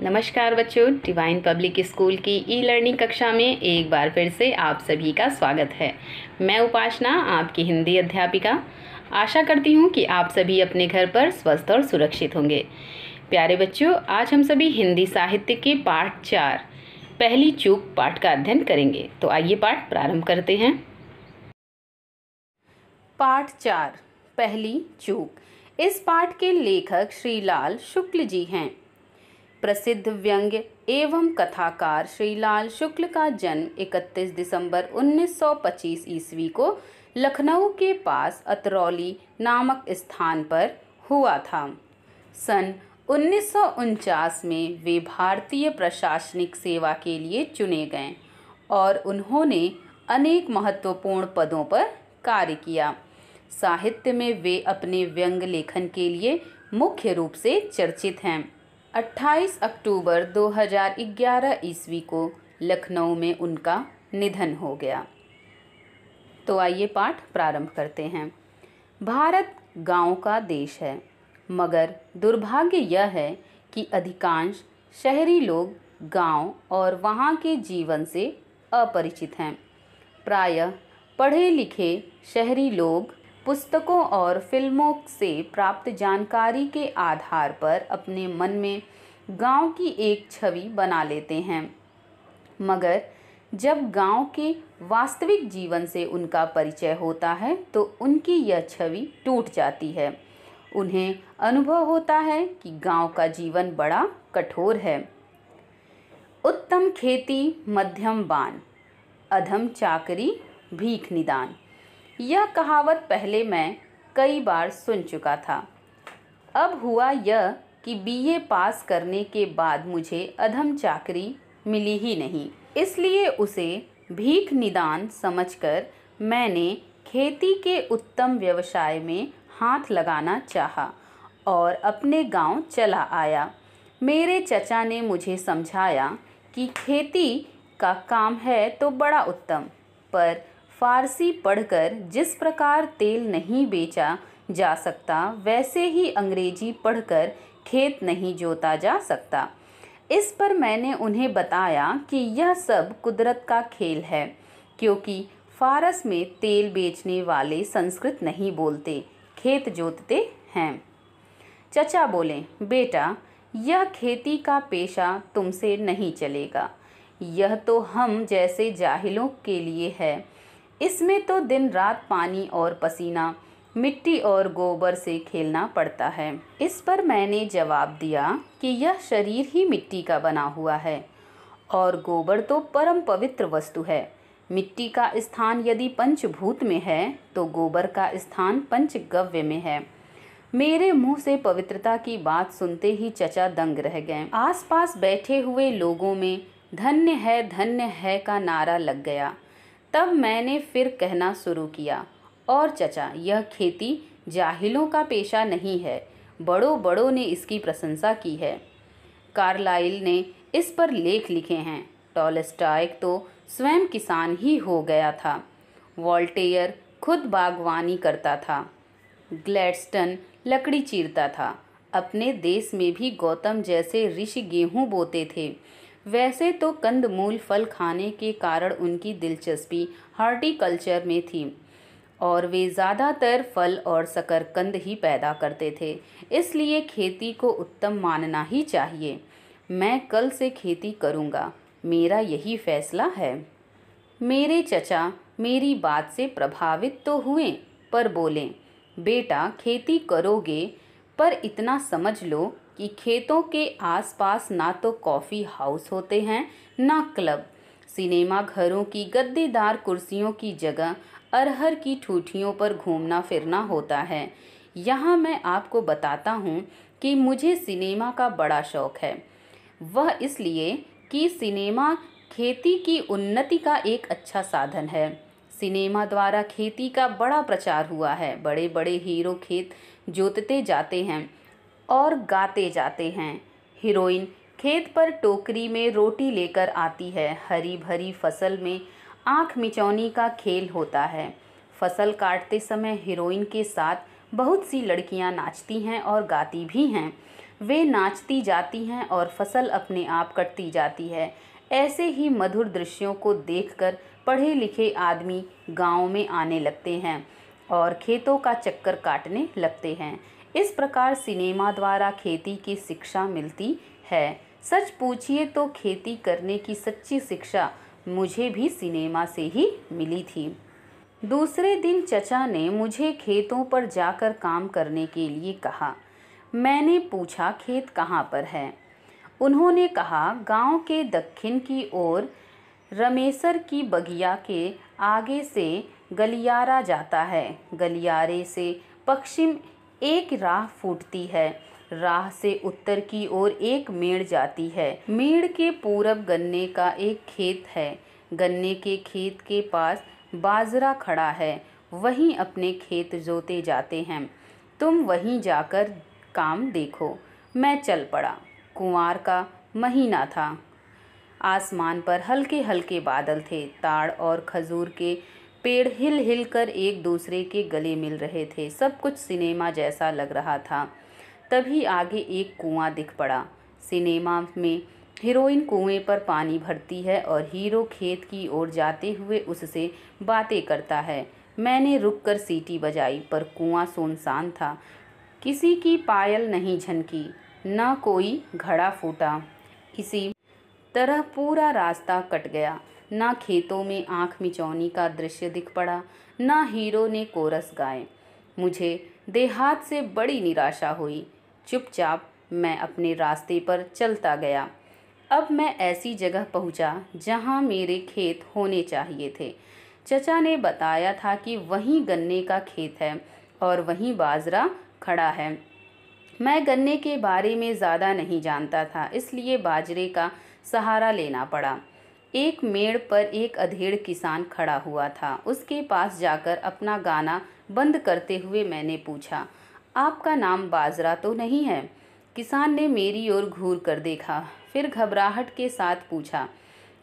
नमस्कार बच्चों, divine public school की ई लर्निंग कक्षा में एक बार फिर से आप सभी का स्वागत है। मैं उपासना, आपकी हिंदी अध्यापिका। आशा करती हूँ कि आप सभी अपने घर पर स्वस्थ और सुरक्षित होंगे। प्यारे बच्चों, आज हम सभी हिंदी साहित्य के पाठ 4 पहली चूक पाठ का अध्ययन करेंगे। तो आइए पाठ प्रारंभ करते हैं। पाठ 4 पहली चूक। इस पाठ के लेखक श्री लाल शुक्ल जी हैं। प्रसिद्ध व्यंग्य एवं कथाकार श्री लाल शुक्ल का जन्म 31 दिसंबर 1925 ईस्वी को लखनऊ के पास अतरौली नामक स्थान पर हुआ था। सन 1949 में वे भारतीय प्रशासनिक सेवा के लिए चुने गए और उन्होंने अनेक महत्वपूर्ण पदों पर कार्य किया। साहित्य में वे अपने व्यंग लेखन के लिए मुख्य रूप से चर्चित हैं। 28 अक्टूबर 2011 ईस्वी को लखनऊ में उनका निधन हो गया। तो आइए पाठ प्रारंभ करते हैं। भारत गांव का देश है, मगर दुर्भाग्य यह है कि अधिकांश शहरी लोग गांव और वहां के जीवन से अपरिचित हैं। प्रायः पढ़े लिखे शहरी लोग पुस्तकों और फिल्मों से प्राप्त जानकारी के आधार पर अपने मन में गांव की एक छवि बना लेते हैं, मगर जब गांव के वास्तविक जीवन से उनका परिचय होता है तो उनकी यह छवि टूट जाती है। उन्हें अनुभव होता है कि गांव का जीवन बड़ा कठोर है। उत्तम खेती मध्यम बान, अधम चाकरी भीख निदान। यह कहावत पहले मैं कई बार सुन चुका था। अब हुआ यह कि बीए पास करने के बाद मुझे अधम चाकरी मिली ही नहीं, इसलिए उसे भीख निदान समझकर मैंने खेती के उत्तम व्यवसाय में हाथ लगाना चाहा और अपने गांव चला आया। मेरे चचा ने मुझे समझाया कि खेती का काम है तो बड़ा उत्तम, पर फारसी पढ़कर जिस प्रकार तेल नहीं बेचा जा सकता, वैसे ही अंग्रेजी पढ़कर खेत नहीं जोता जा सकता। इस पर मैंने उन्हें बताया कि यह सब कुदरत का खेल है, क्योंकि फारस में तेल बेचने वाले संस्कृत नहीं बोलते, खेत जोतते हैं। चचा बोले, बेटा, यह खेती का पेशा तुमसे नहीं चलेगा। यह तो हम जैसे जाहिलों के लिए है। इसमें तो दिन रात पानी और पसीना, मिट्टी और गोबर से खेलना पड़ता है। इस पर मैंने जवाब दिया कि यह शरीर ही मिट्टी का बना हुआ है और गोबर तो परम पवित्र वस्तु है। मिट्टी का स्थान यदि पंचभूत में है तो गोबर का स्थान पंचगव्य में है। मेरे मुंह से पवित्रता की बात सुनते ही चचा दंग रह गए। आसपास बैठे हुए लोगों में धन्य है का नारा लग गया। तब मैंने फिर कहना शुरू किया, और चचा, यह खेती जाहिलों का पेशा नहीं है, बड़ों ने इसकी प्रशंसा की है। कार्लाइल ने इस पर लेख लिखे हैं। टॉलस्टॉय तो स्वयं किसान ही हो गया था। वोल्टेयर खुद बागवानी करता था। ग्लैडस्टन लकड़ी चीरता था। अपने देश में भी गौतम जैसे ऋषि गेहूं बोते थे। वैसे तो कंदमूल फल खाने के कारण उनकी दिलचस्पी हॉर्टिकल्चर में थी और वे ज़्यादातर फल और शकरकंद ही पैदा करते थे, इसलिए खेती को उत्तम मानना ही चाहिए। मैं कल से खेती करूँगा, मेरा यही फैसला है। मेरे चचा मेरी बात से प्रभावित तो हुए, पर बोले, बेटा, खेती करोगे, पर इतना समझ लो कि खेतों के आसपास ना तो कॉफ़ी हाउस होते हैं, ना क्लब। सिनेमा घरों की गद्देदार कुर्सियों की जगह अरहर की ठूठियों पर घूमना फिरना होता है। यहाँ मैं आपको बताता हूँ कि मुझे सिनेमा का बड़ा शौक़ है। वह इसलिए कि सिनेमा खेती की उन्नति का एक अच्छा साधन है। सिनेमा द्वारा खेती का बड़ा प्रचार हुआ है। बड़े बड़े हीरो खेत जोतते जाते हैं और गाते जाते हैं। हीरोइन खेत पर टोकरी में रोटी लेकर आती है। हरी भरी फसल में आँख मिचौनी का खेल होता है। फसल काटते समय हीरोइन के साथ बहुत सी लड़कियां नाचती हैं और गाती भी हैं। वे नाचती जाती हैं और फसल अपने आप कटती जाती है। ऐसे ही मधुर दृश्यों को देखकर पढ़े लिखे आदमी गाँव में आने लगते हैं और खेतों का चक्कर काटने लगते हैं। इस प्रकार सिनेमा द्वारा खेती की शिक्षा मिलती है। सच पूछिए तो खेती करने की सच्ची शिक्षा मुझे भी सिनेमा से ही मिली थी। दूसरे दिन चचा ने मुझे खेतों पर जाकर काम करने के लिए कहा। मैंने पूछा खेत कहाँ पर है। उन्होंने कहा गांव के दक्षिण की ओर रमेसर की बगिया के आगे से गलियारा जाता है। गलियारे से पश्चिम एक राह फूटती है। राह से उत्तर की ओर एक मेड़ जाती है। मेड़ के पूरब गन्ने का एक खेत है। गन्ने के खेत के पास बाजरा खड़ा है। वहीं अपने खेत जोते जाते हैं। तुम वहीं जाकर काम देखो। मैं चल पड़ा। कुंवार का महीना था। आसमान पर हल्के हल्के बादल थे। ताड़ और खजूर के पेड़ हिल हिल कर एक दूसरे के गले मिल रहे थे। सब कुछ सिनेमा जैसा लग रहा था। तभी आगे एक कुआं दिख पड़ा। सिनेमा में हीरोइन कुएं पर पानी भरती है और हीरो खेत की ओर जाते हुए उससे बातें करता है। मैंने रुककर सीटी बजाई पर कुआं सुनसान था। किसी की पायल नहीं झनकी, न कोई घड़ा फूटा। इसी तरह पूरा रास्ता कट गया। ना खेतों में आँख मिचौनी का दृश्य दिख पड़ा, ना हीरो ने कोरस गाए। मुझे देहात से बड़ी निराशा हुई। चुपचाप मैं अपने रास्ते पर चलता गया। अब मैं ऐसी जगह पहुंचा जहां मेरे खेत होने चाहिए थे। चचा ने बताया था कि वहीं गन्ने का खेत है और वहीं बाजरा खड़ा है। मैं गन्ने के बारे में ज़्यादा नहीं जानता था, इसलिए बाजरे का सहारा लेना पड़ा। एक मेड़ पर एक अधेड़ किसान खड़ा हुआ था। उसके पास जाकर अपना गाना बंद करते हुए मैंने पूछा, आपका नाम बाजरा तो नहीं है? किसान ने मेरी ओर घूर कर देखा, फिर घबराहट के साथ पूछा,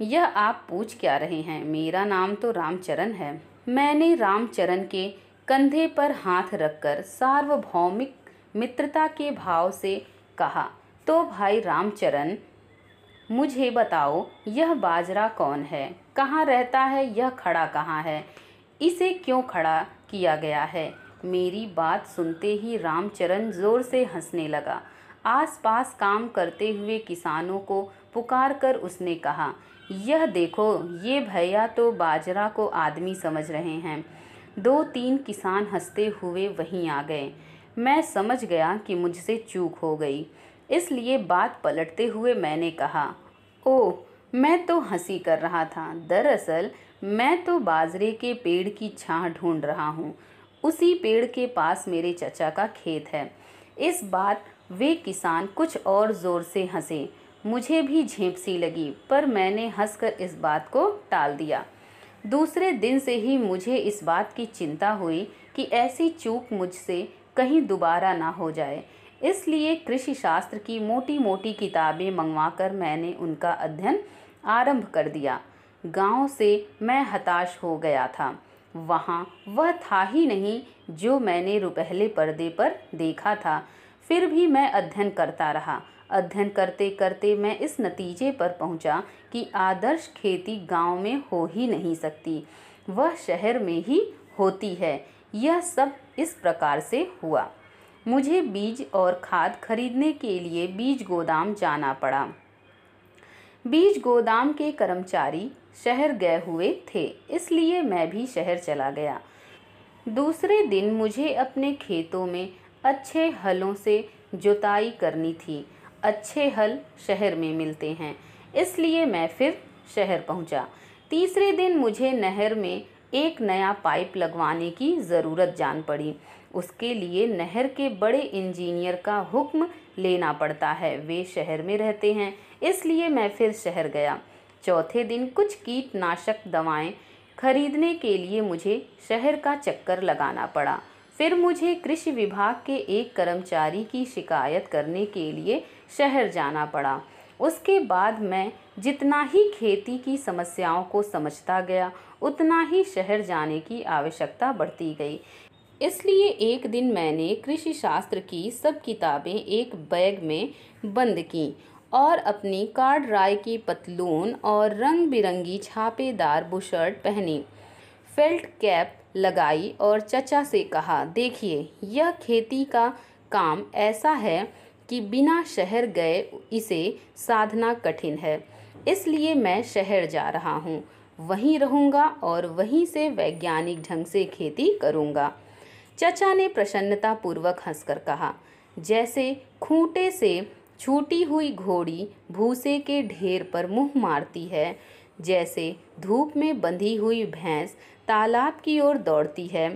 यह आप पूछ क्या रहे हैं? मेरा नाम तो रामचरण है। मैंने रामचरण के कंधे पर हाथ रखकर सार्वभौमिक मित्रता के भाव से कहा, तो भाई रामचरण, मुझे बताओ यह बाजरा कौन है? कहाँ रहता है? यह खड़ा कहाँ है? इसे क्यों खड़ा किया गया है? मेरी बात सुनते ही रामचरण जोर से हंसने लगा। आसपास काम करते हुए किसानों को पुकार कर उसने कहा, यह देखो, ये भैया तो बाजरा को आदमी समझ रहे हैं। 2-3 किसान हंसते हुए वहीं आ गए। मैं समझ गया कि मुझसे चूक हो गई, इसलिए बात पलटते हुए मैंने कहा, ओह, मैं तो हंसी कर रहा था। दरअसल मैं तो बाजरे के पेड़ की छाह ढूंढ रहा हूँ। उसी पेड़ के पास मेरे चचा का खेत है। इस बात वे किसान कुछ और ज़ोर से हंसे। मुझे भी झेंप सी लगी, पर मैंने हंसकर इस बात को टाल दिया। दूसरे दिन से ही मुझे इस बात की चिंता हुई कि ऐसी चूक मुझसे कहीं दोबारा ना हो जाए। इसलिए कृषि शास्त्र की मोटी मोटी किताबें मंगवाकर मैंने उनका अध्ययन आरंभ कर दिया। गांव से मैं हताश हो गया था। वहाँ वह था ही नहीं जो मैंने रुपहले पर्दे पर देखा था। फिर भी मैं अध्ययन करता रहा। अध्ययन करते करते मैं इस नतीजे पर पहुँचा कि आदर्श खेती गांव में हो ही नहीं सकती, वह शहर में ही होती है। यह सब इस प्रकार से हुआ। मुझे बीज और खाद खरीदने के लिए बीज गोदाम जाना पड़ा। बीज गोदाम के कर्मचारी शहर गए हुए थे, इसलिए मैं भी शहर चला गया। दूसरे दिन मुझे अपने खेतों में अच्छे हलों से जुताई करनी थी। अच्छे हल शहर में मिलते हैं, इसलिए मैं फिर शहर पहुंचा। तीसरे दिन मुझे नहर में एक नया पाइप लगवाने की ज़रूरत जान पड़ी। उसके लिए नहर के बड़े इंजीनियर का हुक्म लेना पड़ता है। वे शहर में रहते हैं, इसलिए मैं फिर शहर गया। चौथे दिन कुछ कीटनाशक दवाएं खरीदने के लिए मुझे शहर का चक्कर लगाना पड़ा। फिर मुझे कृषि विभाग के एक कर्मचारी की शिकायत करने के लिए शहर जाना पड़ा। उसके बाद मैं जितना ही खेती की समस्याओं को समझता गया, उतना ही शहर जाने की आवश्यकता बढ़ती गई। इसलिए एक दिन मैंने कृषि शास्त्र की सब किताबें एक बैग में बंद की और अपनी कार्डराय की पतलून और रंग बिरंगी छापेदार बुशर्ट पहनी, फेल्ट कैप लगाई और चचा से कहा, देखिए यह खेती का काम ऐसा है कि बिना शहर गए इसे साधना कठिन है। इसलिए मैं शहर जा रहा हूँ, वहीं रहूँगा और वहीं से वैज्ञानिक ढंग से खेती करूँगा। चचा ने प्रसन्नतापूर्वक हंसकर कहा, जैसे खूंटे से छूटी हुई घोड़ी भूसे के ढेर पर मुंह मारती है, जैसे धूप में बंधी हुई भैंस तालाब की ओर दौड़ती है,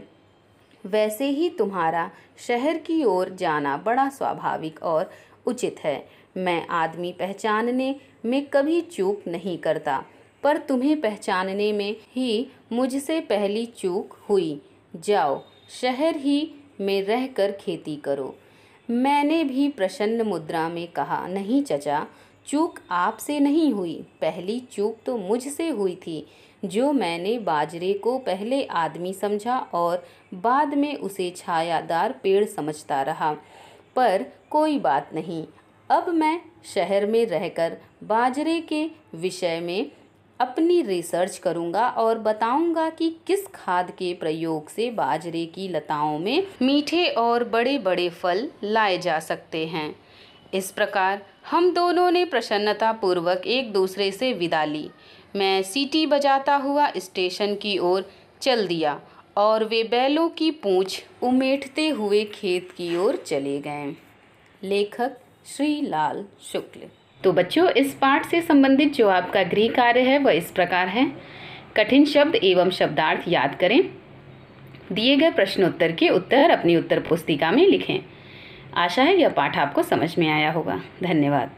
वैसे ही तुम्हारा शहर की ओर जाना बड़ा स्वाभाविक और उचित है। मैं आदमी पहचानने में कभी चूक नहीं करता, पर तुम्हें पहचानने में ही मुझसे पहली चूक हुई। जाओ, शहर ही में रहकर खेती करो। मैंने भी प्रसन्न मुद्रा में कहा, नहीं चचा, चूक आपसे नहीं हुई, पहली चूक तो मुझसे हुई थी, जो मैंने बाजरे को पहले आदमी समझा और बाद में उसे छायादार पेड़ समझता रहा। पर कोई बात नहीं, अब मैं शहर में रहकर बाजरे के विषय में अपनी रिसर्च करूंगा और बताऊंगा कि किस खाद के प्रयोग से बाजरे की लताओं में मीठे और बड़े बड़े फल लाए जा सकते हैं। इस प्रकार हम दोनों ने प्रसन्नतापूर्वक एक दूसरे से विदा ली। मैं सीटी बजाता हुआ स्टेशन की ओर चल दिया और वे बैलों की पूंछ उमेटते हुए खेत की ओर चले गए। लेखक श्री लाल शुक्ल। तो बच्चों, इस पाठ से संबंधित जो आपका गृह कार्य है वह इस प्रकार है। कठिन शब्द एवं शब्दार्थ याद करें। दिए गए प्रश्नोत्तर के उत्तर अपनी उत्तर पुस्तिका में लिखें। आशा है यह पाठ आपको समझ में आया होगा। धन्यवाद।